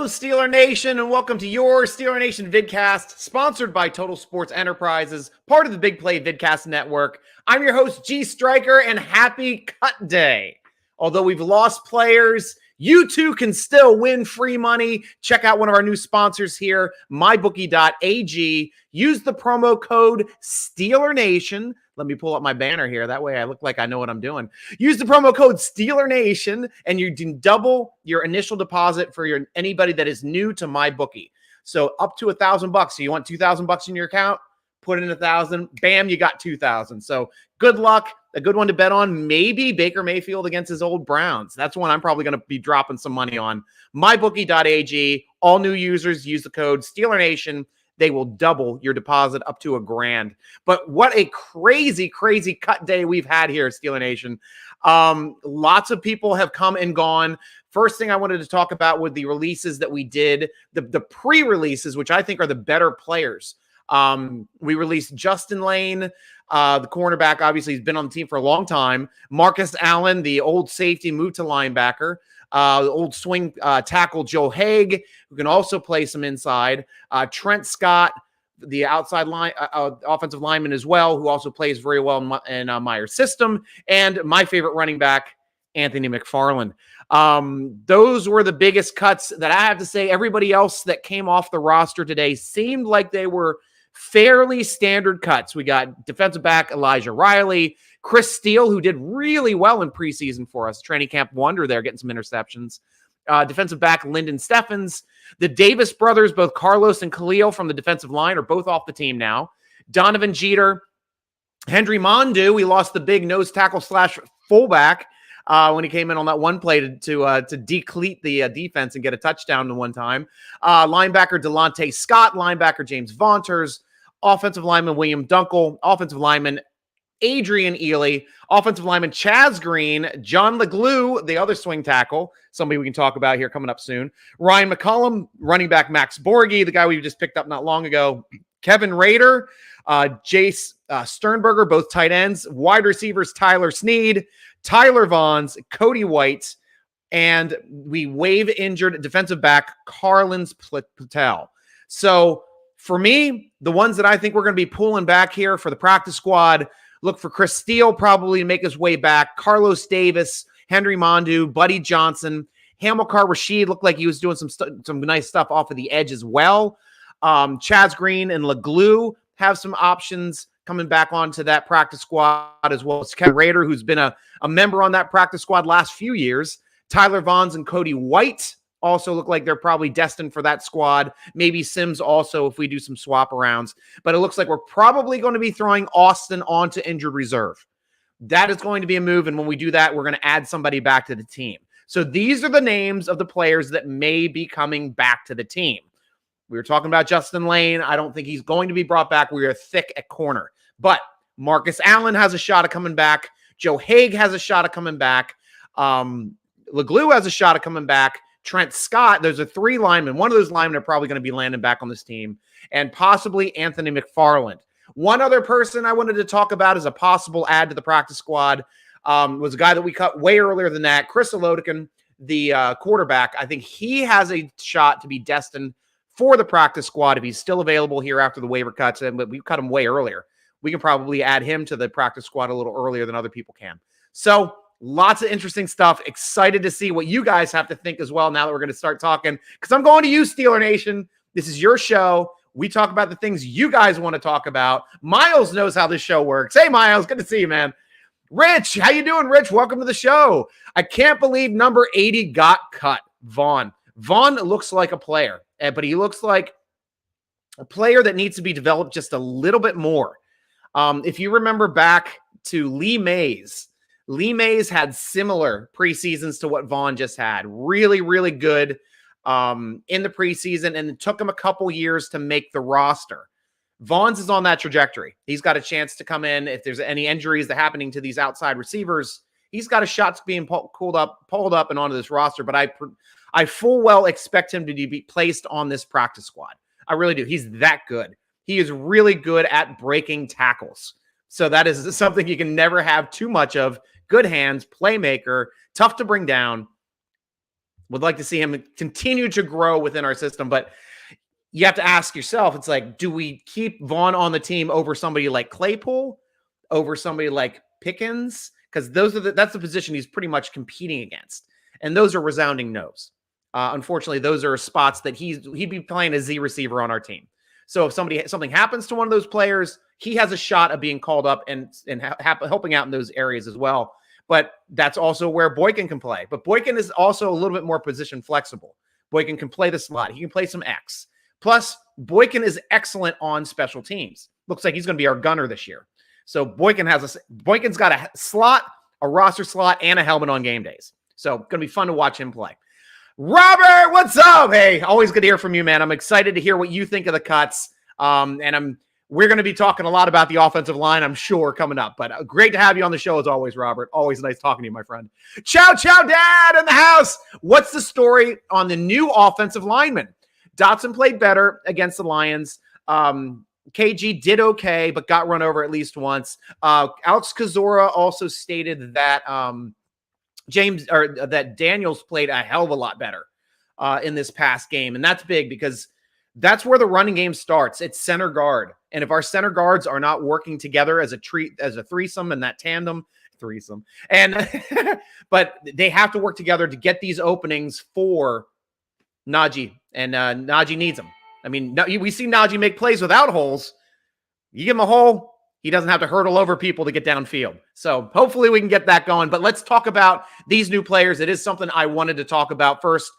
Hello, Steeler Nation, and welcome to your Steeler Nation Vidcast, sponsored by Total Sports Enterprises, part of the Big Play Vidcast Network. I'm your host, G.Stryker, and happy cut day. Although we've lost players, you too can still win free money. Check out one of our new sponsors here, mybookie.ag. Use the promo code SteelerNation. Let me pull up my banner here. That way I look like I know what I'm doing. Use the promo code SteelerNation, and you can double your initial deposit for anybody that is new to MyBookie. So up to $1,000. So you want $2,000 in your account? Put in 1,000. Bam, you got 2,000. So good luck. A good one to bet on. Maybe Baker Mayfield against his old Browns. That's one I'm probably going to be dropping some money on. MyBookie.ag. All new users use the code SteelerNation. They will double your deposit up to $1,000. But what a crazy, crazy cut day we've had here at Steeler Nation. Lots of people have come and gone. First thing I wanted to talk about with the releases that we did, the pre-releases, which I think are the better players. We released Justin Lane, the cornerback. Obviously, he's been on the team for a long time. Marcus Allen, the old safety, moved to linebacker. The old swing tackle Joe Haig, who can also play some inside. Trent Scott, the outside line offensive lineman as well, who also plays very well in Meyer's system. And my favorite running back, Anthony McFarland. Those were the biggest cuts that I have to say. Everybody else that came off the roster today seemed like they were fairly standard cuts. We got defensive back Elijah Riley, Chris Steele, who did really well in preseason for us, training camp wonder there, getting some interceptions. Defensive back Lyndon Steffens. The Davis brothers, both Carlos and Khalil from the defensive line, are both off the team now. Donovan Jeter, Henry Mondu. We lost the big nose tackle / fullback when he came in on that one play to decleat the defense and get a touchdown to one time. Linebacker Delonte Scott, linebacker James Vaunters, offensive lineman William Dunkel, offensive lineman Adrian Ely, offensive lineman Chaz Green, John LeGlue, the other swing tackle, somebody we can talk about here coming up soon, Ryan McCollum, running back Max Borghi, the guy we just picked up not long ago, Kevin Rader, Jace Sternberger, both tight ends, wide receivers Tyler Snead, Tyler Vaughns, Cody White, and we waive injured defensive back Carlins Patel. So for me, the ones that I think we're going to be pulling back here for the practice squad, look for Chris Steele probably to make his way back, Carlos Davis, Henry Mondu, Buddy Johnson, Hamilcar Rashed looked like he was doing some nice stuff off of the edge as well. Chaz Green and LeGlue have some options coming back onto that practice squad, as well as Kevin Rader, who's been a member on that practice squad last few years. Tyler Vaughns and Cody White also look like they're probably destined for that squad. Maybe Sims also if we do some swap arounds. But it looks like we're probably going to be throwing Austin onto injured reserve. That is going to be a move, and when we do that, we're going to add somebody back to the team. So these are the names of the players that may be coming back to the team. We were talking about Justin Lane. I don't think he's going to be brought back. We are thick at corner. But Marcus Allen has a shot of coming back. Joe Haig has a shot of coming back. LeGlue has a shot of coming back. Trent Scott, there's a 3 linemen. One of those linemen are probably going to be landing back on this team. And possibly Anthony McFarland. One other person I wanted to talk about as a possible add to the practice squad was a guy that we cut way earlier than that, Chris Olodikin, the quarterback. I think he has a shot to be destined for the practice squad if he's still available here after the waiver cuts. But we cut him way earlier. We can probably add him to the practice squad a little earlier than other people can. So lots of interesting stuff. Excited to see what you guys have to think as well now that we're going to start talking. Because I'm going to you, Steeler Nation. This is your show. We talk about the things you guys want to talk about. Miles knows how this show works. Hey, Miles. Good to see you, man. Rich, how you doing, Rich? Welcome to the show. I can't believe number 80 got cut. Vaughn. Vaughn looks like a player, but he looks like a player that needs to be developed just a little bit more. If you remember back to Lee Mays had similar preseasons to what Vaughn just had. Really, really good in the preseason, and it took him a couple years to make the roster. Vaughn's is on that trajectory. He's got a chance to come in. If there's any injuries that are happening to these outside receivers, he's got a shot to being pulled up and onto this roster. But I full well expect him to be placed on this practice squad. I really do. He's that good. He is really good at breaking tackles. So that is something you can never have too much of. Good hands, playmaker, tough to bring down. Would like to see him continue to grow within our system, but you have to ask yourself, it's like, do we keep Vaughn on the team over somebody like Claypool, over somebody like Pickens? Because that's the position he's pretty much competing against. And those are resounding no's. Unfortunately, those are spots that he'd be playing a Z receiver on our team. So if something happens to one of those players, he has a shot of being called up and helping out in those areas as well. But that's also where Boykin can play. But Boykin is also a little bit more position flexible. Boykin can play the slot. He can play some X. Plus, Boykin is excellent on special teams. Looks like he's going to be our gunner this year. So Boykin's got a slot, a roster slot, and a helmet on game days. So going to be fun to watch him play. Robert, what's up? Hey, always good to hear from you, man. I'm excited to hear what you think of the cuts. We're going to be talking a lot about the offensive line, I'm sure, coming up. But great to have you on the show as always, Robert. Always nice talking to you, my friend. Ciao, Dad in the house. What's the story on the new offensive lineman? Dotson played better against the Lions. KG did okay, but got run over at least once. Alex Kozora also stated that that Daniels played a hell of a lot better in this past game. And that's big because that's where the running game starts. It's center guard. And if our center guards are not working together as a threesome and that tandem, but they have to work together to get these openings for Najee, and Najee needs them. I mean, we see Najee make plays without holes. You give him a hole, he doesn't have to hurdle over people to get downfield. So hopefully we can get that going. But let's talk about these new players. It is something I wanted to talk about first.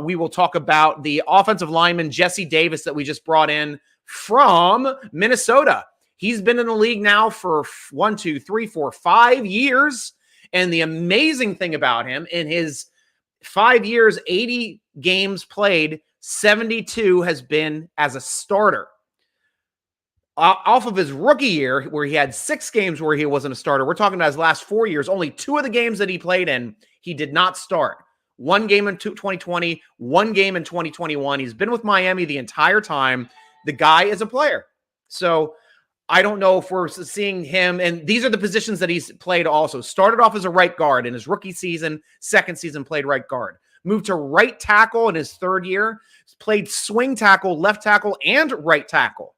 We will talk about the offensive lineman, Jesse Davis, that we just brought in from Minnesota. He's been in the league now for 5 years. And the amazing thing about him, in his 5 years, 80 games played, 72 has been as a starter. Off of his rookie year, where he had 6 games where he wasn't a starter, we're talking about his last 4 years, only 2 of the games that he played in, he did not start. 1 game in 2020, 1 game in 2021. He's been with Miami the entire time. The guy is a player. So I don't know if we're seeing him, and these are the positions that he's played also. Started off as a right guard in his rookie season, second season played right guard. Moved to right tackle in his 3rd year, played swing tackle, left tackle, and right tackle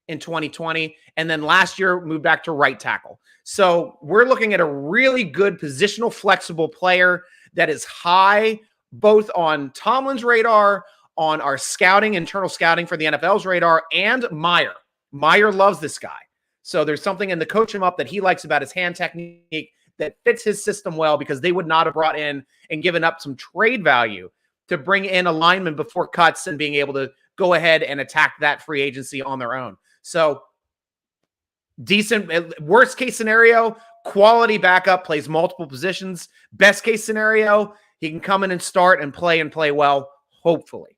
in 2020. And then last year moved back to right tackle. So we're looking at a really good positional flexible player that is high, both on Tomlin's radar, on our scouting, internal scouting for the NFL's radar, and Meyer. Meyer loves this guy. So there's something in the coach him up that he likes about his hand technique that fits his system well, because they would not have brought in and given up some trade value to bring in a lineman before cuts and being able to go ahead and attack that free agency on their own. So decent, worst case scenario, quality backup, plays multiple positions. Best case scenario, he can come in and start and play well. Hopefully,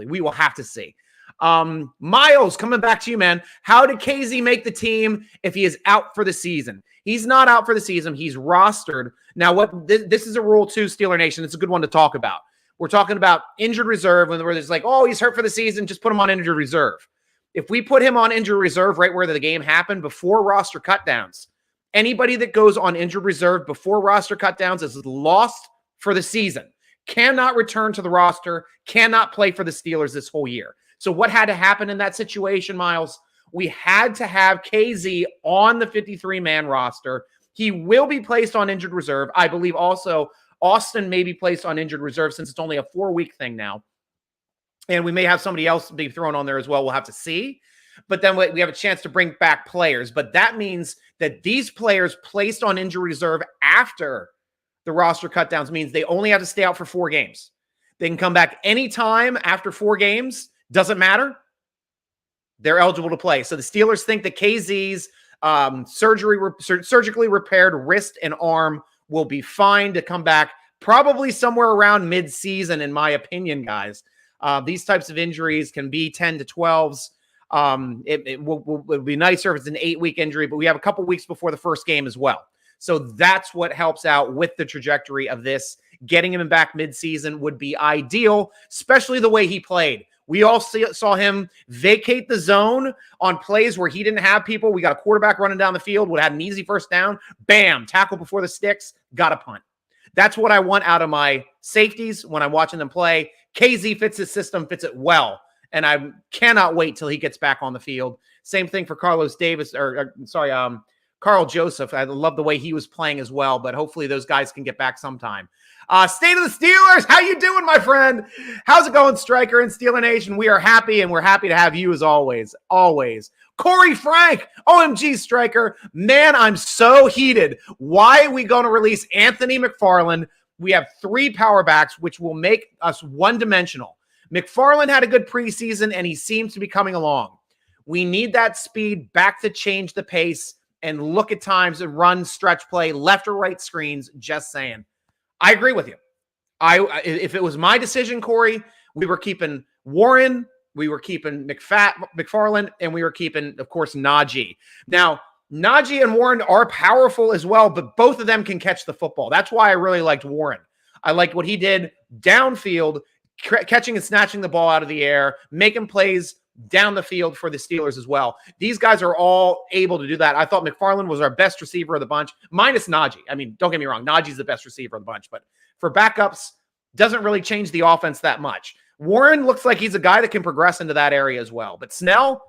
we will have to see. Miles, coming back to you, man. How did KZ make the team if he is out for the season? He's not out for the season. He's rostered. Now, this is a rule too, Steeler Nation. It's a good one to talk about. We're talking about injured reserve, where there's like, oh, he's hurt for the season, just put him on injured reserve. If we put him on injured reserve right where the game happened, before roster cutdowns, anybody that goes on injured reserve before roster cutdowns is lost for the season. Cannot return to the roster, cannot play for the Steelers this whole year. So what had to happen in that situation, Miles? We had to have KZ on the 53-man roster. He will be placed on injured reserve. I believe also Austin may be placed on injured reserve, since it's only a 4-week thing now. And we may have somebody else be thrown on there as well. We'll have to see. But then we have a chance to bring back players. But that means that these players placed on injured reserve after the roster cutdowns means they only have to stay out for 4 games. They can come back anytime after 4 games. Doesn't matter. They're eligible to play. So the Steelers think that KZ's surgically repaired wrist and arm will be fine to come back probably somewhere around mid-season, in my opinion, guys. These types of injuries can be 10 to 12s. It will be nicer if it's an 8-week injury, but we have a couple weeks before the first game as well. So that's what helps out with the trajectory of this. Getting him back mid-season would be ideal, especially the way he played. We all saw him vacate the zone on plays where he didn't have people. We got a quarterback running down the field, would have had an easy first down. Bam, tackle before the sticks, got a punt. That's what I want out of my safeties when I'm watching them play. KZ fits his system, fits it well. And I cannot wait till he gets back on the field. Same thing for Carl Joseph. I love the way he was playing as well, but hopefully those guys can get back sometime. State of the Steelers, how you doing, my friend? How's it going, Stryker and Steeler Nation? We are happy, and we're happy to have you as always. Always. Corey Frank, OMG, Stryker. Man, I'm so heated. Why are we going to release Anthony McFarland? We have 3 power backs, which will make us one-dimensional. McFarland had a good preseason, and he seems to be coming along. We need that speed back to change the pace and look at times and run stretch play, left or right screens. Just saying. I agree with you. If it was my decision, Corey, we were keeping Warren, we were keeping McFarland, and we were keeping, of course, Najee. Now, Najee and Warren are powerful as well, but both of them can catch the football. That's why I really liked Warren. I liked what he did downfield, catching and snatching the ball out of the air, making plays down the field for the Steelers as well. These guys are all able to do that. I thought McFarland was our best receiver of the bunch, minus Najee. I mean, don't get me wrong, Najee's the best receiver of the bunch, but for backups, doesn't really change the offense that much. Warren looks like he's a guy that can progress into that area as well. But Snell,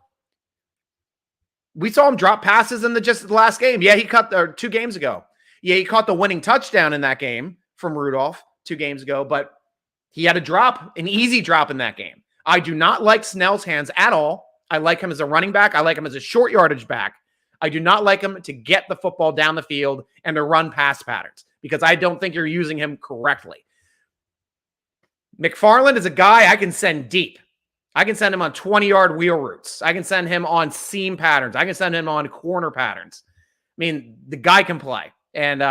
we saw him drop passes in just the last game. Yeah, he caught 2 games ago. Yeah, he caught the winning touchdown in that game from Rudolph 2 games ago, but he had an easy drop in that game. I do not like Snell's hands at all. I like him as a running back. I like him as a short yardage back. I do not like him to get the football down the field and to run pass patterns because I don't think you're using him correctly. McFarland is a guy I can send deep. I can send him on 20-yard wheel routes. I can send him on seam patterns. I can send him on corner patterns. I mean, the guy can play. And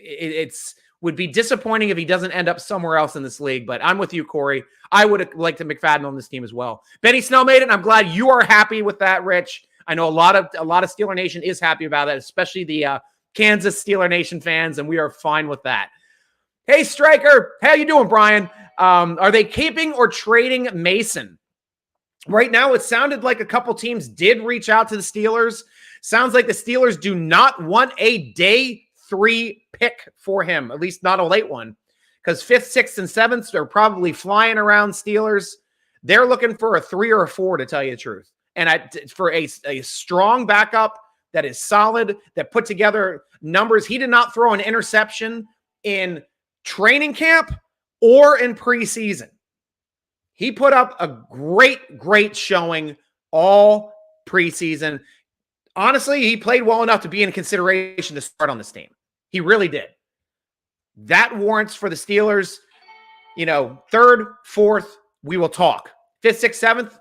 it's would be disappointing if he doesn't end up somewhere else in this league. But I'm with you, Corey. I would have liked to McFadden on this team as well. Benny Snell made it, and I'm glad you are happy with that, Rich. I know a lot of Steeler Nation is happy about that, especially the Kansas Steeler Nation fans, and we are fine with that. Hey, Stryker, how you doing, Brian? Are they keeping or trading Mason? Right now, it sounded like a couple teams did reach out to the Steelers. Sounds like the Steelers do not want a day 3 pick for him, at least not a late one, because 5th, 6th, and 7th are probably flying around Steelers. They're looking for a 3 or a 4, to tell you the truth. And for a strong backup that is solid, that put together numbers. He did not throw an interception in training camp or in preseason. He put up a great showing all preseason. Honestly, he played well enough to be in consideration to start on this team. He really did. That warrants for the Steelers, 3rd, 4th, we will talk. 5th, 6th, 7th,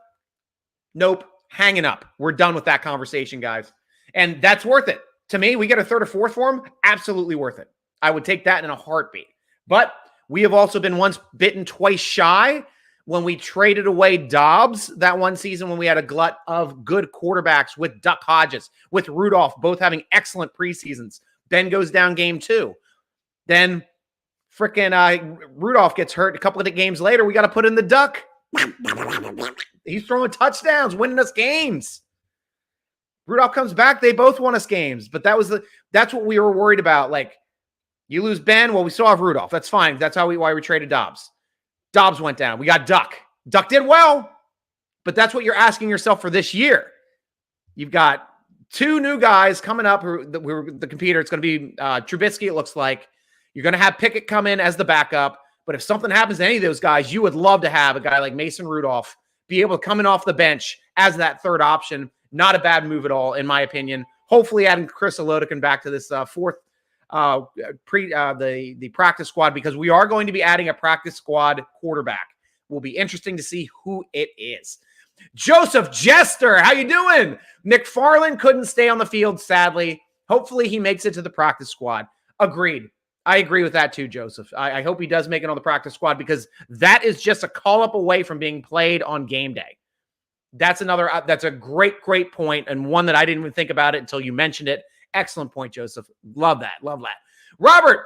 nope, hanging up. We're done with that conversation, guys. And that's worth it. To me, we get a 3rd or 4th for him, absolutely worth it. I would take that in a heartbeat. But we have also been once bitten, twice shy when we traded away Dobbs that one season when we had a glut of good quarterbacks with Duck Hodges, with Rudolph, both having excellent preseasons. Ben goes down game 2. Then freaking Rudolph gets hurt a couple of games later. We got to put in the Duck. He's throwing touchdowns, winning us games. Rudolph comes back. They both won us games. But that's what we were worried about. Like, you lose Ben, well, we still have Rudolph. That's fine. That's why we traded Dobbs. Dobbs went down. We got Duck. Duck did well, but that's what you're asking yourself for this year. You've got 2 new guys coming up who the computer. It's going to be Trubisky, it looks like. You're going to have Pickett come in as the backup, but if something happens to any of those guys, you would love to have a guy like Mason Rudolph be able to come in off the bench as that 3rd option. Not a bad move at all, in my opinion. Hopefully adding Chris Olodekin back to this 4th the practice squad, because we are going to be adding a practice squad quarterback. Will be interesting to see who it is. Joseph Jester, how you doing? McFarland couldn't stay on the field, sadly. Hopefully he makes it to the practice squad. Agreed. I agree with that too, Joseph. I hope he does make it on the practice squad, because that is just a call up away from being played on game day. That's a great point, and one that I didn't even think about it until you mentioned it. Excellent point, Joseph. Love that. Robert,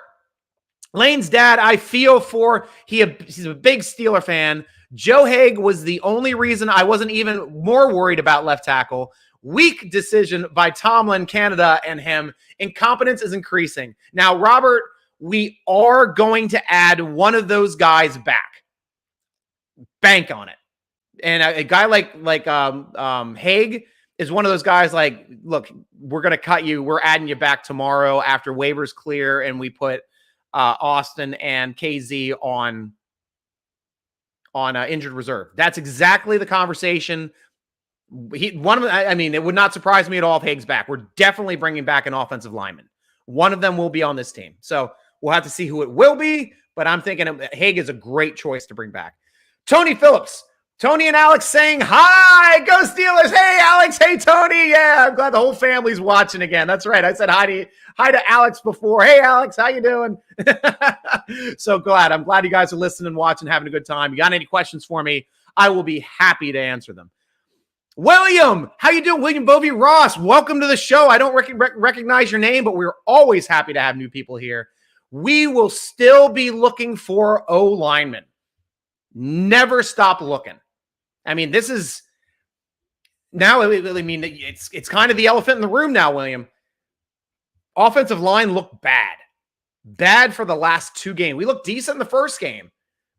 Lane's dad, I feel for. He's a big Steeler fan. Joe Haig was the only reason I wasn't even more worried about left tackle. Weak decision by Tomlin, Canada, and him. Incompetence is increasing. Now, Robert, we are going to add one of those guys back. Bank on it. And a guy like Haig is one of those guys like, look, we're going to cut you. We're adding you back tomorrow after waivers clear, and we put Austin and KZ on injured reserve. That's exactly the conversation. It would not surprise me at all if Haig's back. We're definitely bringing back an offensive lineman. One of them will be on this team. So we'll have to see who it will be, but I'm thinking Haig is a great choice to bring back. Tony Phillips. Tony and Alex saying, hi, go Steelers. Hey, Alex. Hey, Tony. Yeah, I'm glad the whole family's watching again. That's right. I said hi to Alex before. Hey, Alex, how you doing? So glad. I'm glad you guys are listening and watching, having a good time. You got any questions for me? I will be happy to answer them. William, how you doing? William Bovey Ross, welcome to the show. I don't recognize your name, but we're always happy to have new people here. We will still be looking for O linemen. Never stop looking. I mean, this is now, it's kind of the elephant in the room now, William. Offensive line looked bad. Bad for the last two games. We looked decent in the first game.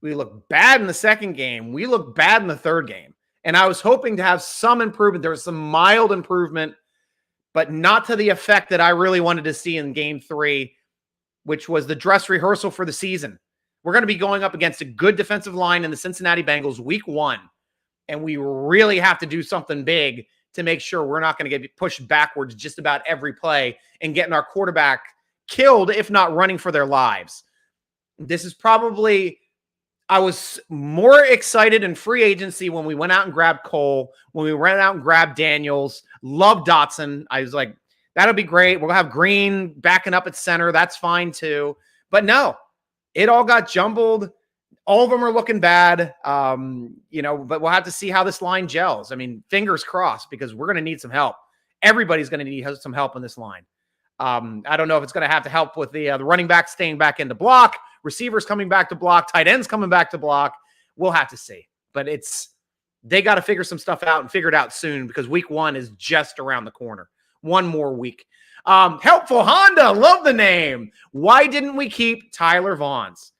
We looked bad in the second game. We looked bad in the third game. And I was hoping to have some improvement. There was some mild improvement, but not to the effect that I really wanted to see in game 3, which was the dress rehearsal for the season. We're going to be going up against a good defensive line in the Cincinnati Bengals week 1. And we really have to do something big to make sure we're not going to get pushed backwards just about every play and getting our quarterback killed, if not running for their lives. This is probably, I was more excited in free agency when we went out and grabbed Cole, when we went out and grabbed Daniels, loved Dotson. I was like, that'll be great. We'll have Green backing up at center. That's fine too. But no, it all got jumbled. All of them are looking bad, but we'll have to see how this line gels. I mean, fingers crossed, because we're going to need some help. Everybody's going to need some help in this line. I don't know if it's going to have to help with the running back staying back into block, receivers coming back to block, tight ends coming back to block. We'll have to see. But they got to figure some stuff out and figure it out soon, because week 1 is just around the corner. One more week. Helpful Honda, love the name. Why didn't we keep Tyler Vaughns?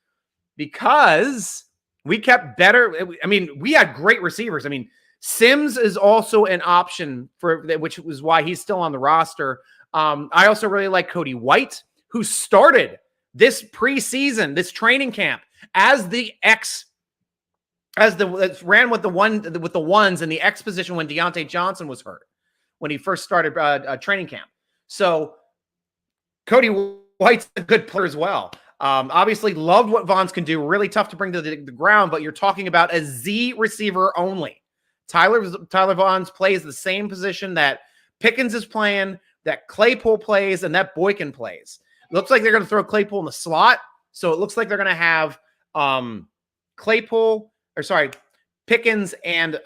Because we kept better. I mean, we had great receivers. I mean, Sims is also an option which was why he's still on the roster. I also really like Cody White, who started this preseason, this training camp as ran with the ones in the X position when Deontay Johnson was hurt, when he first started training camp. So Cody White's a good player as well. Obviously loved what Vaughns can do. Really tough to bring to the ground, but you're talking about a Z receiver only. Tyler Vaughns plays the same position that Pickens is playing, that Claypool plays, and that Boykin plays. Looks like they're going to throw Claypool in the slot. So it looks like they're going to have Pickens and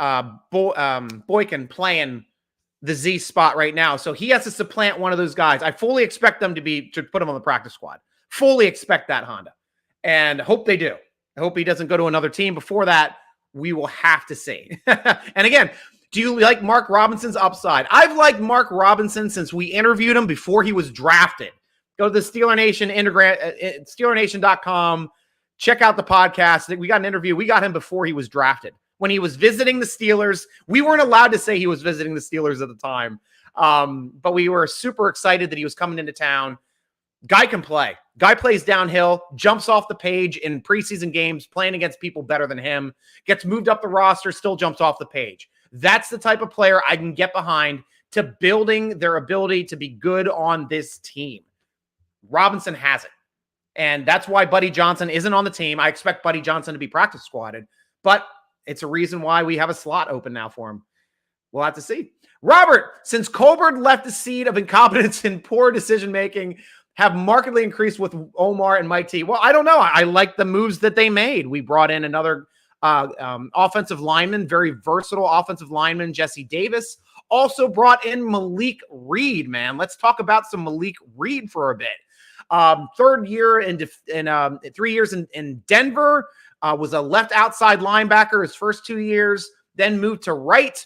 Boykin playing the Z spot right now. So he has to supplant one of those guys. I fully expect them to put him on the practice squad. Fully expect that, Honda. And hope they do. I hope he doesn't go to another team. Before that, we will have to see. And again, do you like Mark Robinson's upside? I've liked Mark Robinson since we interviewed him before he was drafted. Go to the Steeler Nation, SteelerNation.com. Check out the podcast. We got an interview. We got him before he was drafted. When he was visiting the Steelers, we weren't allowed to say he was visiting the Steelers at the time. But we were super excited that he was coming into town. Guy can play. Guy plays downhill, jumps off the page in preseason games, playing against people better than him, gets moved up the roster, still jumps off the page. That's the type of player I can get behind to building their ability to be good on this team. Robinson has it. And that's why Buddy Johnson isn't on the team. I expect Buddy Johnson to be practice squatted, but it's a reason why we have a slot open now for him. We'll have to see. Robert, since Colbert left the seat of incompetence and poor decision-making, have markedly increased with Omar and Mike T. Well, I don't know. I like the moves that they made. We brought in another offensive lineman, very versatile offensive lineman, Jesse Davis. Also brought in Malik Reed, man. Let's talk about some Malik Reed for a bit. 3 years in Denver, was a left outside linebacker his first 2 years, then moved to right.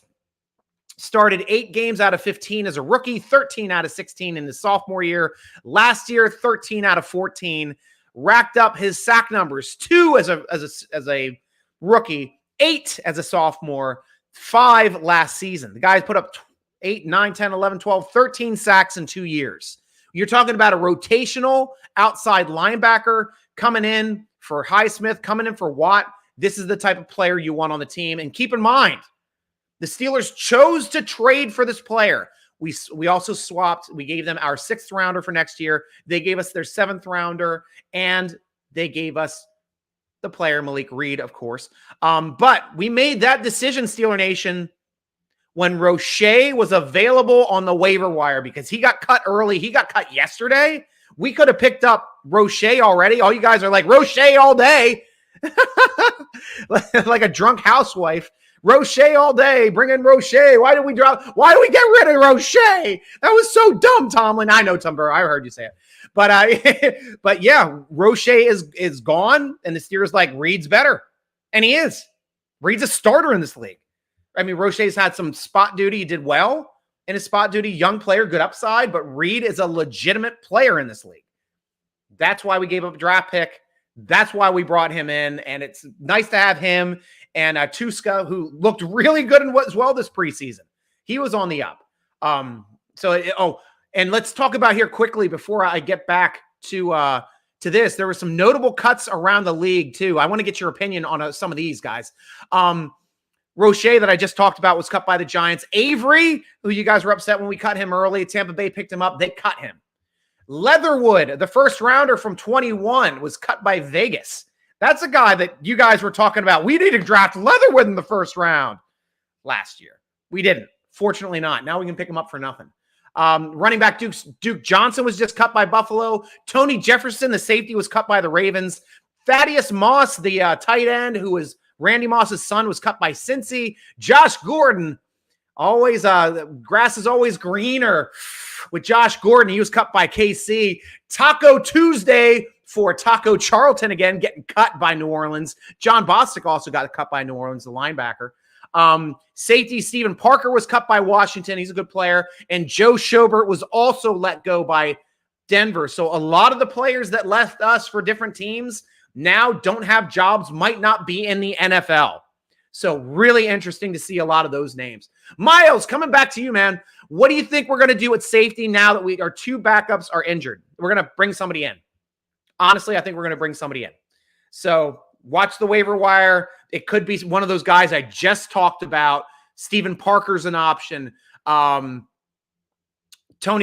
Started 8 games out of 15 as a rookie, 13 out of 16 in his sophomore year. Last year, 13 out of 14. racked up his sack numbers, 2 as a rookie, 8 as a sophomore, 5 last season. The guy's put up 8, 9, 10, 11, 12, 13 sacks in 2 years. You're talking about a rotational outside linebacker coming in for Highsmith, coming in for Watt. This is the type of player you want on the team. And keep in mind, the Steelers chose to trade for this player. We also swapped. We gave them our 6th rounder for next year. They gave us their 7th rounder, and they gave us the player, Malik Reed, of course. But we made that decision, Steeler Nation, when Roche was available on the waiver wire because he got cut early. He got cut yesterday. We could have picked up Roche already. All you guys are like, Roche all day. Like a drunk housewife. Roche all day. Bring in Roche. Why did we get rid of Roche? That was so dumb, Tomlin. I know, Tumber. I heard you say it. But yeah, Roche is gone, and the Steelers like, Reed's better. And he is. Reed's a starter in this league. I mean, Roche's had some spot duty. He did well in his spot duty. Young player, good upside, but Reed is a legitimate player in this league. That's why we gave up a draft pick. That's why we brought him in, and it's nice to have him and Tuska, who looked really good as well this preseason. He was on the up. And let's talk about here quickly before I get back to this. There were some notable cuts around the league too. I want to get your opinion on some of these guys. Roche that I just talked about was cut by the Giants. Avery, who you guys were upset when we cut him early. Tampa Bay picked him up. They cut him. Leatherwood, the 1st rounder from 21, was cut by Vegas. That's a guy that you guys were talking about. We need to draft Leatherwood in the 1st round last year. We didn't. Fortunately not. Now we can pick him up for nothing. Running back Duke Johnson was just cut by Buffalo. Tony Jefferson, the safety, was cut by the Ravens. Thaddeus Moss, the tight end, who was Randy Moss's son, was cut by Cincy. Josh Gordon, always the grass is always greener with Josh Gordon. He was cut by KC. Taco Tuesday for Taco Charlton again, getting cut by New Orleans. John Bostic also got cut by New Orleans, the linebacker. Safety Stephen Parker was cut by Washington. He's a good player. And Joe Schobert was also let go by Denver. So a lot of the players that left us for different teams now don't have jobs, might not be in the NFL. So really interesting to see a lot of those names. Miles, coming back to you, man. What do you think we're going to do at safety now that our 2 backups are injured? We're going to bring somebody in. Honestly, I think we're going to bring somebody in. So watch the waiver wire. It could be one of those guys I just talked about. Stephen Parker's an option. Tony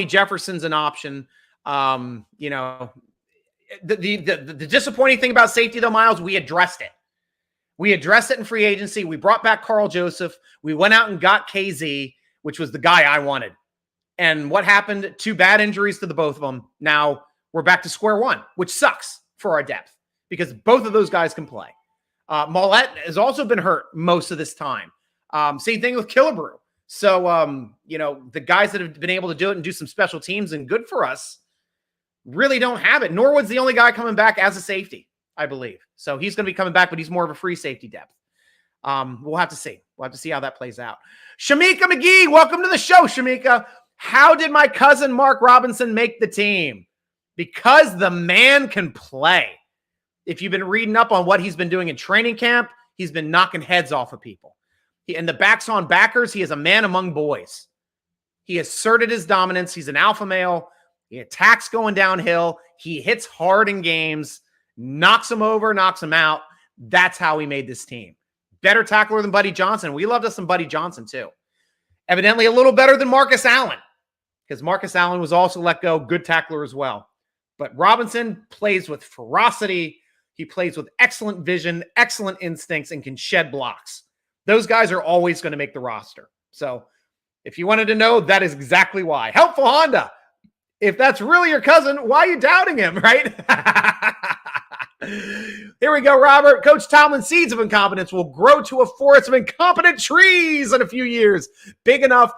Jefferson's an option. The disappointing thing about safety, though, Miles, we addressed it. We addressed it in free agency. We brought back Carl Joseph. We went out and got KZ, which was the guy I wanted. And what happened? 2 bad injuries to the both of them. Now we're back to square one, which sucks for our depth because both of those guys can play. Mollett has also been hurt most of this time. Same thing with Killebrew. So, the guys that have been able to do it and do some special teams and good for us really don't have it. Norwood's the only guy coming back as a safety, I believe. So he's going to be coming back, but he's more of a free safety depth. We'll have to see. We'll have to see how that plays out. Shamika McGee, welcome to the show, Shamika. How did my cousin Mark Robinson make the team? Because the man can play. If you've been reading up on what he's been doing in training camp, he's been knocking heads off of people. And the backs on backers, he is a man among boys. He asserted his dominance. He's an alpha male. He attacks going downhill. He hits hard in games, knocks him over, knocks him out. That's how he made this team. Better tackler than Buddy Johnson. We loved us some Buddy Johnson too. Evidently a little better than Marcus Allen because Marcus Allen was also let go. Good tackler as well. But Robinson plays with ferocity. He plays with excellent vision, excellent instincts, and can shed blocks. Those guys are always going to make the roster. So if you wanted to know, that is exactly why. Helpful Honda. If that's really your cousin, why are you doubting him, right? Here we go, Robert. Coach Tomlin's seeds of incompetence will grow to a forest of incompetent trees in a few years, big enough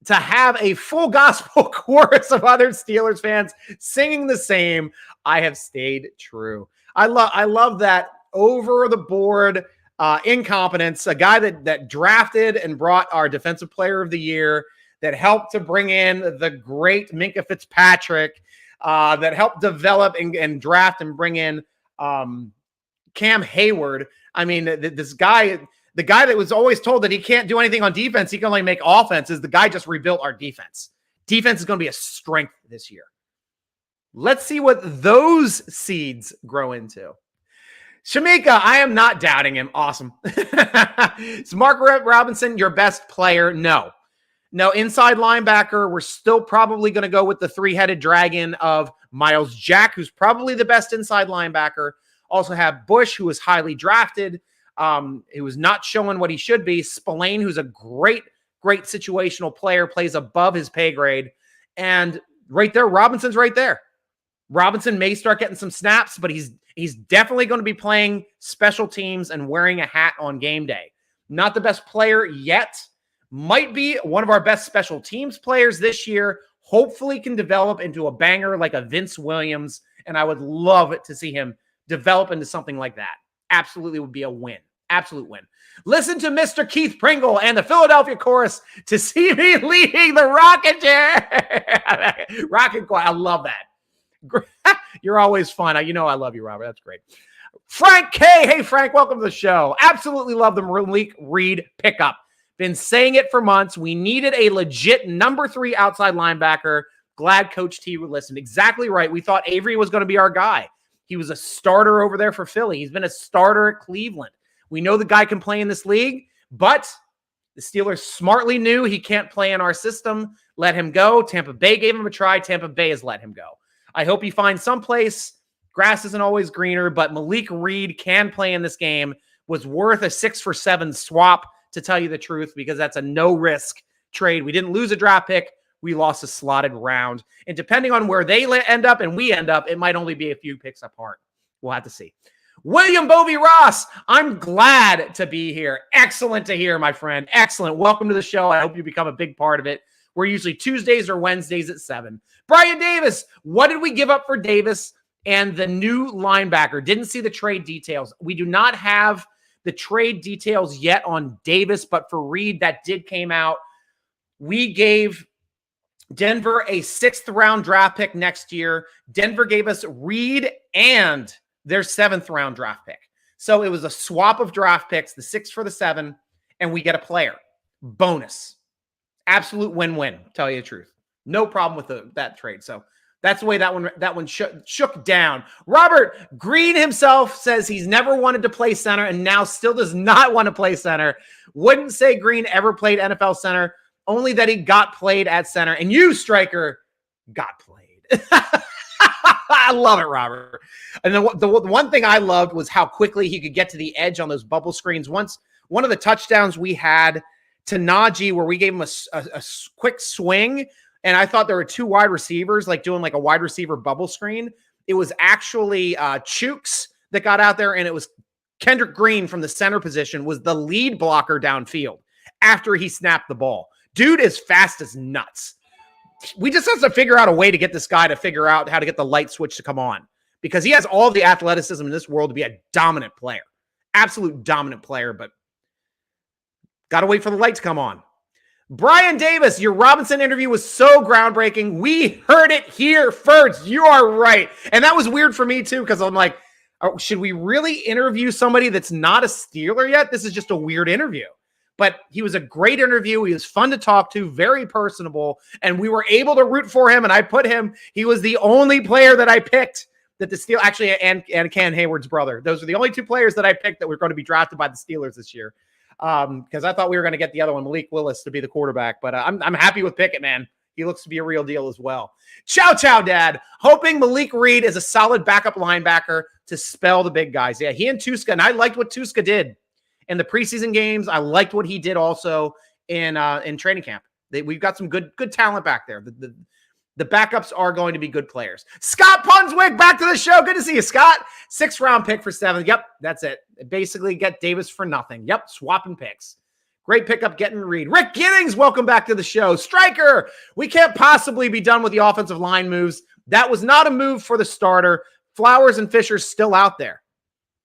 to have a full gospel chorus of other Steelers fans singing the same. I have stayed true. I love that over the board incompetence. A guy that drafted and brought our defensive player of the year, that helped to bring in the great Minkah Fitzpatrick, that helped develop and draft and bring in Cam Hayward. I mean, this guy, the guy that was always told that he can't do anything on defense, he can only make offenses. The guy just rebuilt our defense. Defense is going to be a strength this year. Let's see what those seeds grow into. Shamika, I am not doubting him. Awesome. Is Mark Robinson your best player? No. Inside linebacker, we're still probably going to go with the three-headed dragon of Miles Jack, who's probably the best inside linebacker. Also have Bush, who was highly drafted, who was not showing what he should be. Spillane, who's a great situational player, plays above his pay grade. And right there, Robinson's right there. Robinson may start getting some snaps, but he's definitely going to be playing special teams and wearing a hat on game day. Not the best player yet. Might be one of our best special teams players this year. Hopefully can develop into a banger like a Vince Williams, and I would love it to see him develop into something like that. Absolutely would be a win. Absolute win. Listen to Mr. Keith Pringle and the Philadelphia Chorus to see me leading the rocket chair. Rocket choir. I love that. You're always fun. You know I love you, Robert. That's great. Frank K. Hey, Frank, welcome to the show. Absolutely love the Malik Reed pickup. Been saying it for months. We needed a legit number 3 outside linebacker. Glad Coach T listened. Exactly right. We thought Avery was going to be our guy. He was a starter over there for Philly. He's been a starter at Cleveland. We know the guy can play in this league, but the Steelers smartly knew he can't play in our system. Let him go. Tampa Bay gave him a try. Tampa Bay has let him go. I hope he finds someplace. Grass isn't always greener, but Malik Reed can play in this game. Was worth a 6-for-7 swap, to tell you the truth, because that's a no-risk trade. We didn't lose a draft pick. We lost a slotted round. And depending on where they end up and we end up, it might only be a few picks apart. We'll have to see. William Bovey Ross, I'm glad to be here. Excellent to hear, my friend. Excellent. Welcome to the show. I hope you become a big part of it. We're usually Tuesdays or Wednesdays at 7. Brian Davis, what did we give up for Davis and the new linebacker? Didn't see the trade details. We do not have the trade details yet on Davis, but for Reed, that did came out. We gave Denver a 6th-round draft pick next year. Denver gave us Reed and their 7th-round draft pick. So it was a swap of draft picks, the 6 for the 7, and we get a player. Bonus. Absolute win-win, tell you the truth. No problem with that trade. So that's the way that one shook down. Robert Green himself says he's never wanted to play center and now still does not want to play center. Wouldn't say Green ever played NFL center, only that he got played at center. And you, Stryker, got played. I love it, Robert. And the one thing I loved was how quickly he could get to the edge on those bubble screens. Once one of the touchdowns we had to Najee, where we gave him a quick swing, and I thought there were 2 wide receivers, like doing like a wide receiver bubble screen. It was actually Chooks that got out there, and it was Kendrick Green from the center position was the lead blocker downfield after he snapped the ball. Dude is fast as nuts. We just have to figure out a way to get this guy to figure out how to get the light switch to come on, because he has all the athleticism in this world to be a dominant player, absolute dominant player, but got to wait for the light to come on. Brian Davis, your Robinson interview was so groundbreaking. We heard it here first. You are right. And that was weird for me too, because I'm like, should we really interview somebody that's not a Steeler yet? This is just a weird interview. But he was a great interview. He was fun to talk to, very personable, and we were able to root for him, and I put him. He was the only player that I picked that the Steelers, actually, and Ken Hayward's brother. Those are the only 2 players that I picked that were going to be drafted by the Steelers this year. Because I thought we were going to get the other one, Malik Willis, to be the quarterback. But I'm happy with Pickett, man. He looks to be a real deal as well. Ciao, Dad. Hoping Malik Reed is a solid backup linebacker to spell the big guys. Yeah, he and Tuska, and I liked what Tuska did in the preseason games. I liked what he did also in training camp. We've got some good talent back there. The backups are going to be good players. Scott Punswick, back to the show. Good to see you, Scott. 6th-round pick for 7. Yep, that's it. Basically, get Davis for nothing. Yep, swapping picks. Great pickup getting Reed. Rick Giddings, welcome back to the show. Stryker, we can't possibly be done with the offensive line moves. That was not a move for the starter. Flowers and Fisher's still out there.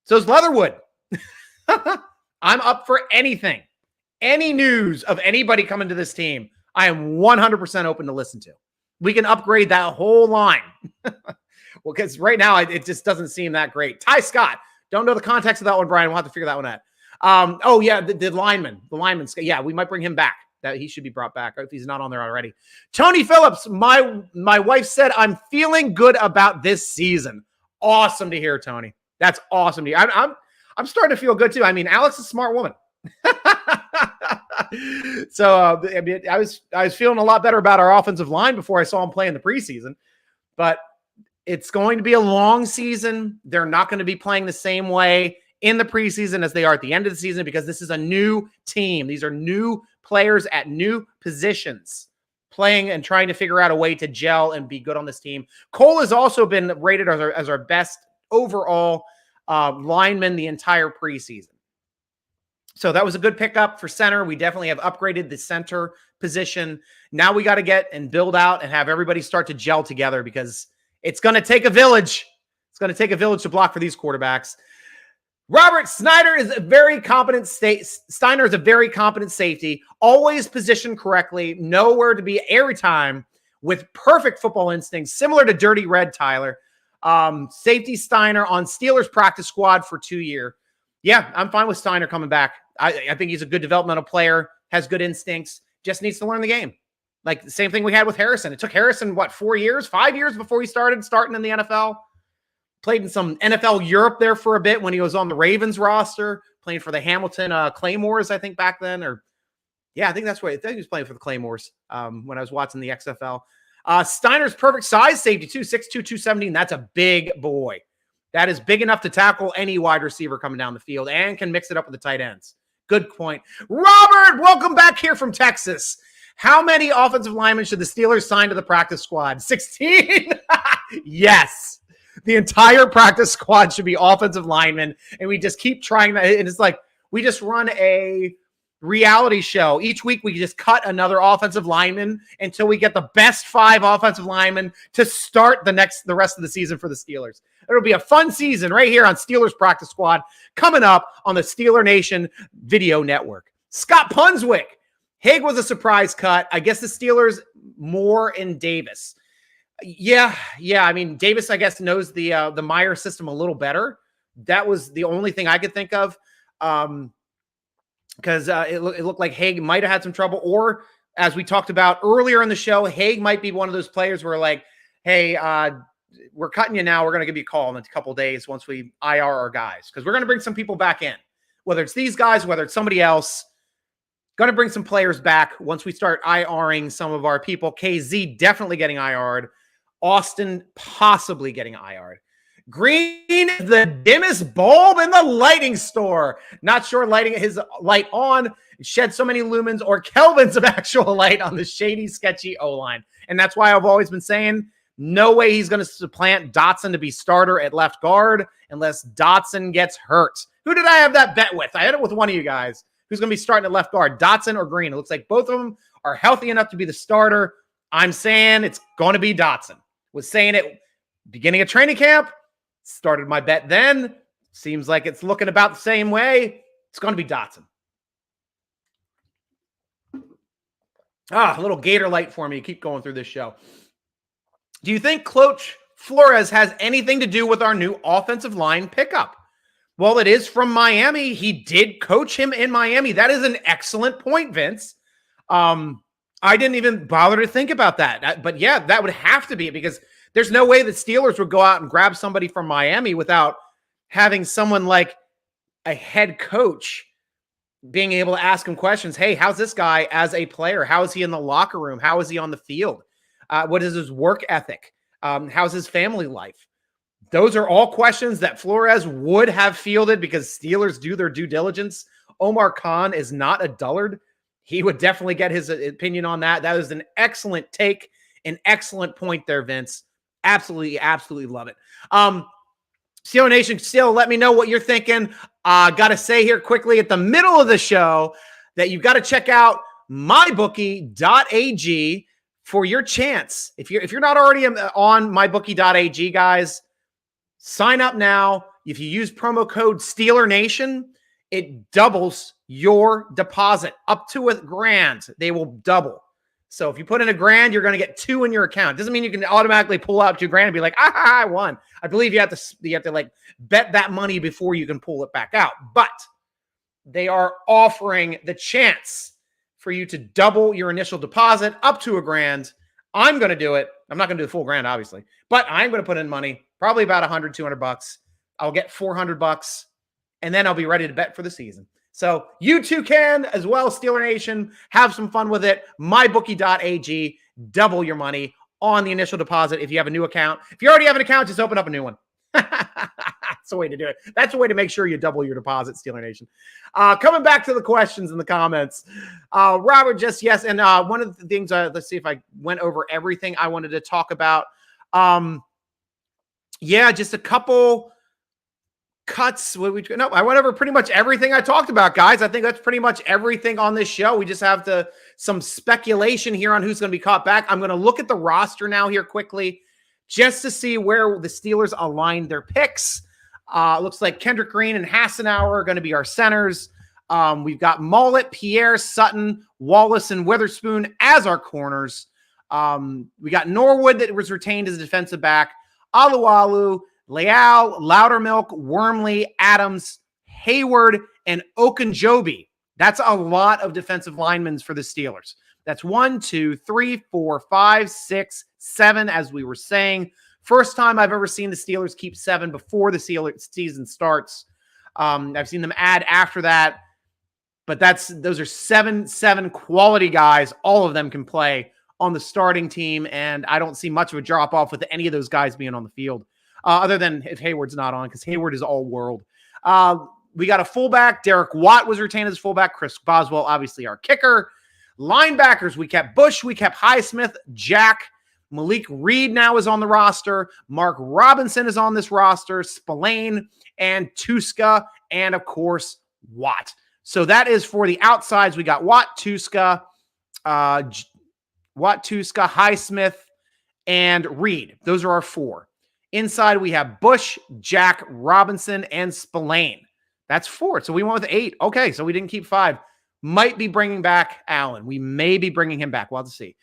So is Leatherwood. I'm up for anything. Any news of anybody coming to this team, I am 100% open to listen to. We can upgrade that whole line. Well, because right now it just doesn't seem that great. Ty Scott. Don't know the context of that one, Brian. We'll have to figure that one out. Oh, yeah, the lineman. The lineman. Yeah, we might bring him back. That he should be brought back if he's not on there already. Tony Phillips, my wife said, I'm feeling good about this season. Awesome to hear, Tony. That's awesome to hear. I'm starting to feel good too. I mean, Alex is a smart woman. So I mean, I was feeling a lot better about our offensive line before I saw him play in the preseason. But it's going to be a long season. They're not going to be playing the same way in the preseason as they are at the end of the season because this is a new team. These are new players at new positions playing and trying to figure out a way to gel and be good on this team. Cole has also been rated as our best overall lineman the entire preseason. So that was a good pickup for center. We definitely have upgraded the center position. Now we got to get and build out and have everybody start to gel together because it's going to take a village. It's going to take a village to block for these quarterbacks. Robert Snyder is a very competent Steiner is a very competent safety, always positioned correctly, nowhere to be every time, with perfect football instincts, similar to Dirty Red Tyler. Safety Steiner on Steelers practice squad for 2 years. Yeah, I'm fine with Steiner coming back. I think he's a good developmental player, has good instincts, just needs to learn the game. Like the same thing we had with Harrison. It took Harrison, 5 years before he starting in the NFL. Played in some NFL Europe there for a bit when he was on the Ravens roster, playing for the Hamilton Claymores, I think, back then. I think that's what I think he was playing for the Claymores when I was watching the XFL. Steiner's perfect size safety, too, 6'2", 270, and that's a big boy. That is big enough to tackle any wide receiver coming down the field and can mix it up with the tight ends. Good point. Robert, welcome back here from Texas. How many offensive linemen should the Steelers sign to the practice squad? 16? Yes. The entire practice squad should be offensive linemen, and we just keep trying that. And it's like we just run a reality show. Each week we just cut another offensive lineman until we get the best 5 offensive linemen to start the rest of the season for the Steelers. It'll be a fun season right here on Steelers Practice Squad coming up on the Steeler Nation Video Network. Scott Punswick. Haig was a surprise cut. I guess the Steelers more in Davis. Yeah. I mean, Davis, I guess, knows the Meyer system a little better. That was the only thing I could think of. Because it looked like Haig might have had some trouble. Or, as we talked about earlier in the show, Haig might be one of those players where like, hey, we're cutting you now. We're going to give you a call in a couple of days once we IR our guys. Because we're going to bring some people back in. Whether it's these guys, whether it's somebody else. Going to bring some players back once we start IRing some of our people. KZ definitely getting IR'd. Austin possibly getting IR'd. Green is the dimmest bulb in the lighting store. Not sure lighting his light on shed so many lumens or kelvins of actual light on the shady, sketchy O-line. And that's why I've always been saying no way he's going to supplant Dotson to be starter at left guard unless Dotson gets hurt. Who did I have that bet with? I had it with one of you guys. Who's going to be starting at left guard, Dotson or Green? It looks like both of them are healthy enough to be the starter. I'm saying it's going to be Dotson. Was saying it beginning of training camp. Started my bet then. Seems like it's looking about the same way. It's going to be Dotson. A little Gator light for me. Keep going through this show. Do you think Coach Flores has anything to do with our new offensive line pickup? Well, it is from Miami. He did coach him in Miami. That is an excellent point, Vince. I didn't even bother to think about that. But yeah, that would have to be because there's no way the Steelers would go out and grab somebody from Miami without having someone like a head coach being able to ask him questions. Hey, how's this guy as a player? How is he in the locker room? How is he on the field? What is his work ethic? How's his family life? Those are all questions that Flores would have fielded because Steelers do their due diligence. Omar Khan is not a dullard. He would definitely get his opinion on that. That is an excellent take, an excellent point there, Vince. Absolutely, absolutely love it. Steeler Nation, still let me know what you're thinking. Got to say here quickly at the middle of the show that you've got to check out mybookie.ag for your chance. If you're not already on mybookie.ag, guys, sign up now. If you use promo code Steeler Nation, it doubles your deposit up to $1,000. They will double. So if you put in $1,000, you're going to get 2 in your account. Doesn't mean you can automatically pull out $2,000 and be like, I won. I believe you have to like bet that money before you can pull it back out. But they are offering the chance for you to double your initial deposit up to $1,000. I'm going to do it. I'm not going to do the full $1,000, obviously, but I'm going to put in money, probably about $100, $200. I'll get $400, and then I'll be ready to bet for the season. So you too can as well, Steeler Nation. Have some fun with it. MyBookie.ag. Double your money on the initial deposit if you have a new account. If you already have an account, just open up a new one. That's the way to do it. That's the way to make sure you double your deposit, Steeler Nation. Coming back to the questions in the comments. Robert, just yes. And one of the things, let's see if I went over everything I wanted to talk about. Yeah, just a couple cuts. I went over pretty much everything I talked about, guys. I think that's pretty much everything on this show. We just have some speculation here on who's going to be caught back. I'm going to look at the roster now here quickly just to see where the Steelers aligned their picks. Looks like Kendrick Green and Hassenauer are going to be our centers. We've got Mollett, Pierre, Sutton, Wallace, and Witherspoon as our corners. We got Norwood that was retained as a defensive back. Alualu, Leal, Loudermilk, Wormley, Adams, Hayward, and Okunjobi. That's a lot of defensive linemen for the Steelers. That's 1, 2, 3, 4, 5, 6, 7, as we were saying. First time I've ever seen the Steelers keep 7 before the season starts. I've seen them add after that, but those are seven quality guys. All of them can play on the starting team, and I don't see much of a drop-off with any of those guys being on the field. Other than if Hayward's not on, because Hayward is all world. We got a fullback. Derek Watt was retained as fullback. Chris Boswell, obviously our kicker. Linebackers, we kept Bush. We kept Highsmith, Jack. Malik Reed now is on the roster. Mark Robinson is on this roster. Spillane and Tuska, and of course, Watt. So that is for the outsides. We got Watt, Tuska, Highsmith, and Reed. Those are our 4. Inside, we have Bush, Jack, Robinson, and Spillane. That's 4. So we went with 8. Okay, so we didn't keep 5. Might be bringing back Allen. We may be bringing him back. We'll have to see.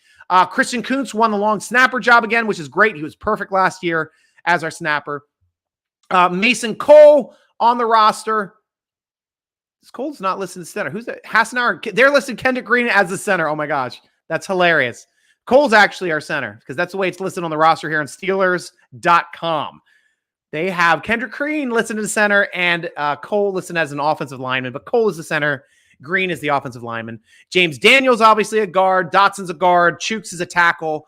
Christian Kuntz won the long snapper job again, which is great. He was perfect last year as our snapper. Mason Cole on the roster. Cole's not listed as center. Who's that? Hassenauer. They're listed Kendrick Green as the center. Oh my gosh. That's hilarious. Cole's actually our center because that's the way it's listed on the roster here on Steelers.com. They have Kendrick Green listed as center and Cole listed as an offensive lineman, but Cole is the center. Green is the offensive lineman. James Daniels, obviously a guard. Dotson's a guard. Chooks is a tackle.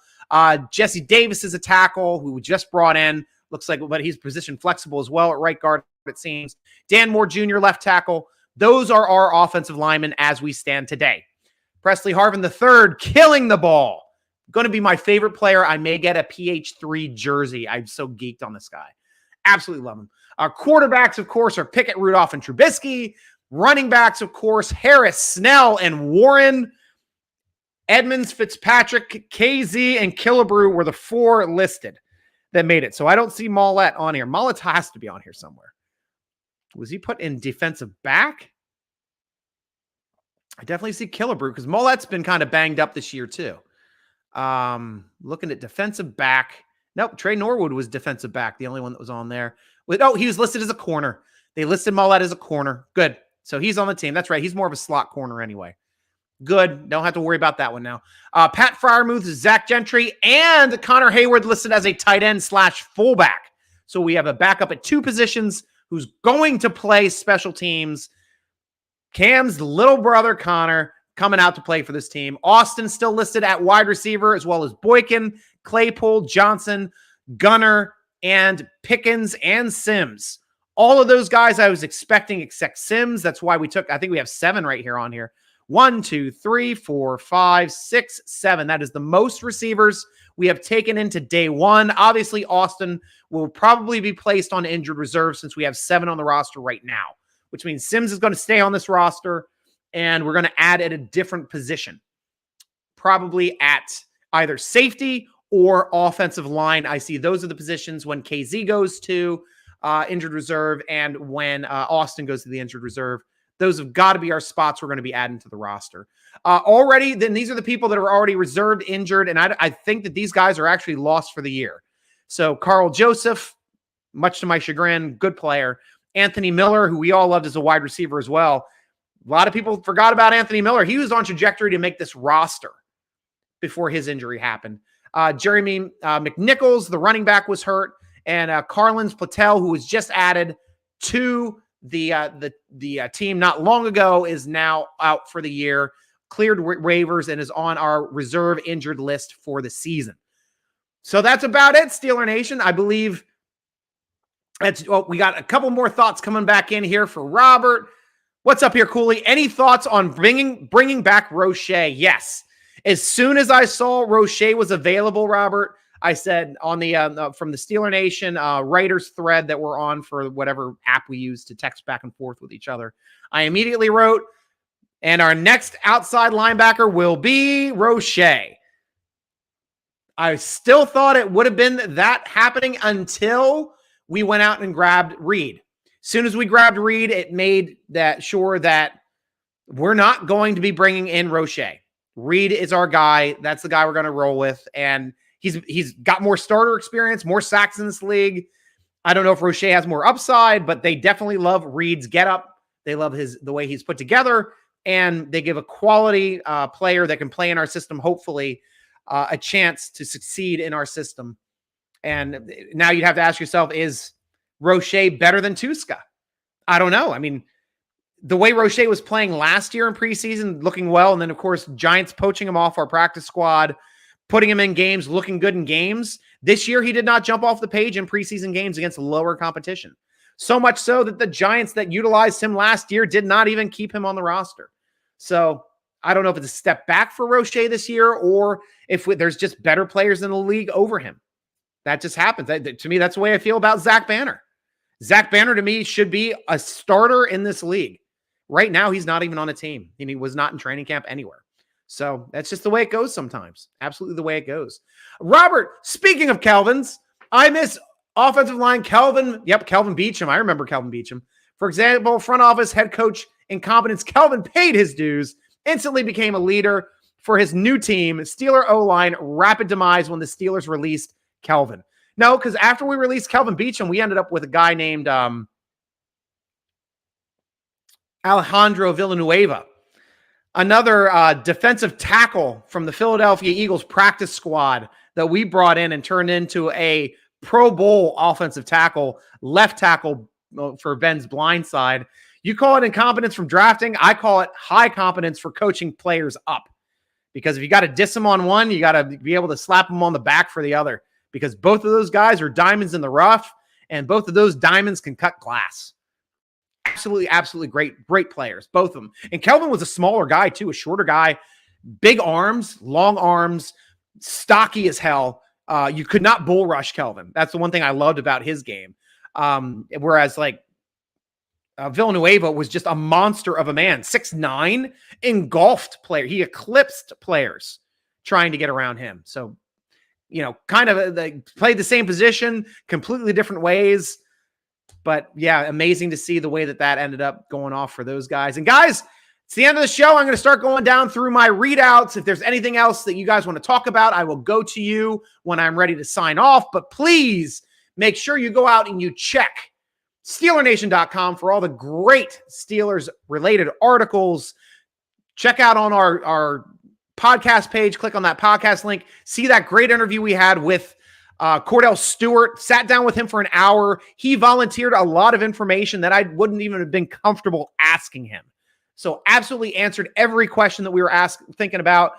Jesse Davis is a tackle who we just brought in. Looks like, but he's position flexible as well at right guard, it seems. Dan Moore Jr., left tackle. Those are our offensive linemen as we stand today. Presley Harvin III, killing the ball. Going to be my favorite player. I may get a PH3 jersey. I'm so geeked on this guy. Absolutely love him. Our quarterbacks, of course, are Pickett, Rudolph, and Trubisky. Running backs, of course, Harris, Snell, and Warren. Edmonds, Fitzpatrick, KZ, and Killebrew were the 4 listed that made it. So I don't see Mollett on here. Mollett has to be on here somewhere. Was he put in defensive back? I definitely see Killebrew because Mollett's been kind of banged up this year too. Looking at defensive back. Nope, Trey Norwood was defensive back, the only one that was on there. He was listed as a corner. They listed Mollett as a corner. Good. So he's on the team. That's right. He's more of a slot corner anyway. Good. Don't have to worry about that one now. Pat Freiermuth, Zach Gentry, and Connor Hayward listed as a tight end / fullback. So we have a backup at 2 positions who's going to play special teams. Cam's little brother, Connor, coming out to play for this team. Austin still listed at wide receiver, as well as Boykin, Claypool, Johnson, Gunner, and Pickens and Sims. All of those guys I was expecting except Sims. That's why I think we have 7 right here on here. 1, 2, 3, 4, 5, 6, 7. That is the most receivers we have taken into day 1. Obviously, Austin will probably be placed on injured reserve since we have 7 on the roster right now, which means Sims is going to stay on this roster, and we're going to add at a different position, probably at either safety or offensive line. I see those are the positions when KZ goes to injured reserve and when Austin goes to the injured reserve. Those have got to be our spots we're going to be adding to the roster. Already, then these are the people that are already reserved, injured, and I think that these guys are actually lost for the year. So Carl Joseph, much to my chagrin, good player. Anthony Miller, who we all loved as a wide receiver as well. A lot of people forgot about Anthony Miller. He was on trajectory to make this roster before his injury happened. Jeremy McNichols, the running back, was hurt. And Carlins Patel, who was just added to the team not long ago, is now out for the year, cleared waivers, and is on our reserve injured list for the season. So that's about it, Steeler Nation. I believe we got a couple more thoughts coming back in here for Robert. What's up here, Cooley? Any thoughts on bringing back Roche? Yes. As soon as I saw Roche was available, Robert, I said on the from the Steeler Nation writers thread that we're on for whatever app we use to text back and forth with each other, I immediately wrote, and our next outside linebacker will be Roche. I still thought it would have been that happening until we went out and grabbed Reed. As soon as we grabbed Reed, it made that sure that we're not going to be bringing in Roche. Reed is our guy. That's the guy we're going to roll with. And he's got more starter experience, more sacks in this league. I don't know if Roche has more upside, but they definitely love Reed's getup. They love the way he's put together, and they give a quality player that can play in our system, hopefully, a chance to succeed in our system. And now you'd have to ask yourself, is Roche better than Tuska? I don't know. I mean, the way Roche was playing last year in preseason, looking well, and then, of course, Giants poaching him off our practice squad, putting him in games, looking good in games. This year, he did not jump off the page in preseason games against lower competition. So much so that the Giants that utilized him last year did not even keep him on the roster. So I don't know if it's a step back for Roche this year or if there's just better players in the league over him. That just happens. To me, that's the way I feel about Zach Banner. Zach Banner, to me, should be a starter in this league. Right now, he's not even on a team, and he was not in training camp anywhere. So that's just the way it goes sometimes. Absolutely the way it goes. Robert, speaking of Kelvins, I miss offensive line Kelvin. Yep, Kelvin Beachum. I remember Kelvin Beachum. For example, front office head coach incompetence. Kelvin paid his dues, instantly became a leader for his new team. Steeler O-line, rapid demise when the Steelers released Kelvin. No, because after we released Kelvin Beachum, we ended up with a guy named Alejandro Villanueva, another defensive tackle from the Philadelphia Eagles practice squad that we brought in and turned into a Pro Bowl offensive tackle, left tackle for Ben's blind side. You call it incompetence from drafting. I call it high competence for coaching players up. Because if you got to diss them on one, you got to be able to slap them on the back for the other. Because both of those guys are diamonds in the rough, and both of those diamonds can cut glass. Absolutely, absolutely great players, both of them. And Kelvin was a smaller guy too, a shorter guy, big arms, long arms, stocky as hell. You could not bull rush Kelvin. That's the one thing I loved about his game. Whereas like Villanueva was just a monster of a man, 6'9", engulfed player. He eclipsed players trying to get around him. So, you know, kind of they played the same position, completely different ways. But yeah, amazing to see the way that ended up going off for those guys. And guys, it's the end of the show. I'm going to start going down through my readouts. If there's anything else that you guys want to talk about, I will go to you when I'm ready to sign off. But please make sure you go out and you check SteelerNation.com for all the great Steelers-related articles. Check out on our podcast page. Click on that podcast link. See that great interview we had with Cordell Stewart. Sat down with him for an hour. He volunteered a lot of information that I wouldn't even have been comfortable asking him. So absolutely answered every question that we were thinking about.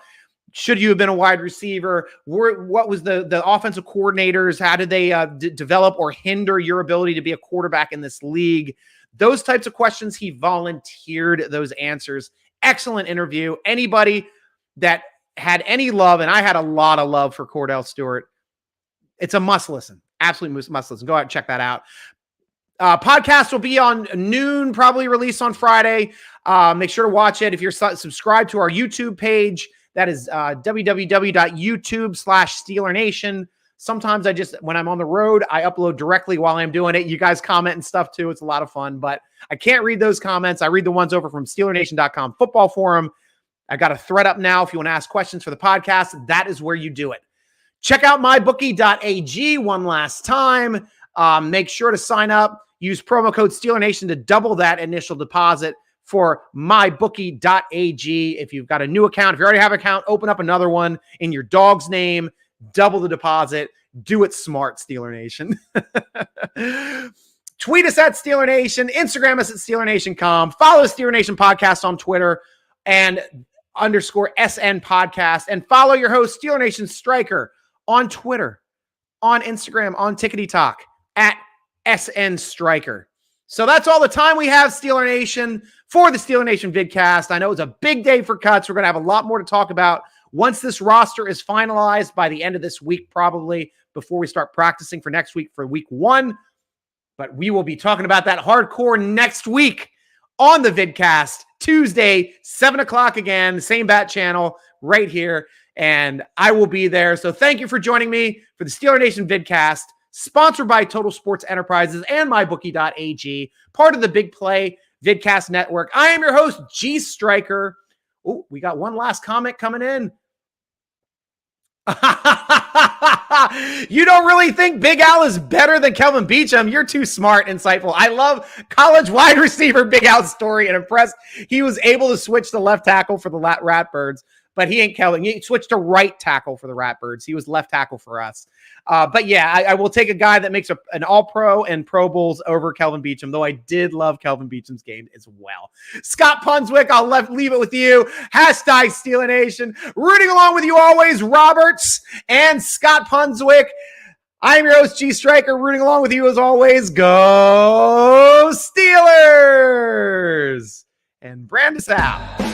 Should you have been a wide receiver? What was the offensive coordinators? How did they develop or hinder your ability to be a quarterback in this league? Those types of questions, he volunteered those answers. Excellent interview. Anybody that had any love, and I had a lot of love for Cordell Stewart, it's a must listen. Absolutely must listen. Go out and check that out. Podcast will be on noon, probably released on Friday. Make sure to watch it. If you're subscribed to our YouTube page, that is www.youtube/SteelerNation. Sometimes when I'm on the road, I upload directly while I'm doing it. You guys comment and stuff too. It's a lot of fun, but I can't read those comments. I read the ones over from SteelerNation.com football forum. I got a thread up now. If you want to ask questions for the podcast, that is where you do it. Check out mybookie.ag one last time. Make sure to sign up. Use promo code SteelerNation to double that initial deposit for mybookie.ag. If you've got a new account, if you already have an account, open up another one in your dog's name. Double the deposit. Do it smart, Steeler Nation. Tweet us at Steeler Nation. Instagram us at SteelerNation.com. Follow the Steeler Nation podcast on Twitter and _SN podcast. And follow your host, Steeler Nation Striker, on Twitter, on Instagram, on TikTok at SN Striker. So that's all the time we have, Steeler Nation, for the Steeler Nation vidcast. I know it's a big day for cuts. We're going to have a lot more to talk about once this roster is finalized by the end of this week, probably before we start practicing for next week for week 1. But we will be talking about that hardcore next week on the vidcast, Tuesday, 7 o'clock again, same bat channel right here. And I will be there. So thank you for joining me for the Steeler Nation vidcast, sponsored by Total Sports Enterprises and mybookie.ag, part of the Big Play Vidcast Network. I am your host, G.Stryker. Oh, we got one last comment coming in. You don't really think Big Al is better than Kelvin Beachum? You're too smart, insightful. I love college wide receiver Big Al's story and impressed he was able to switch to left tackle for the Ratbirds, but he ain't Kelvin. He switched to right tackle for the Ratbirds. He was left tackle for us. But yeah, I will take a guy that makes an all-pro and Pro Bowls over Kelvin Beachum, though I did love Kelvin Beachum's game as well. Scott Punswick, I'll leave it with you. Hashtag Steeler Nation. Rooting along with you always, Roberts and Scott Punswick. I'm your host, G.Stryker, rooting along with you as always. Go Steelers! And brand us out.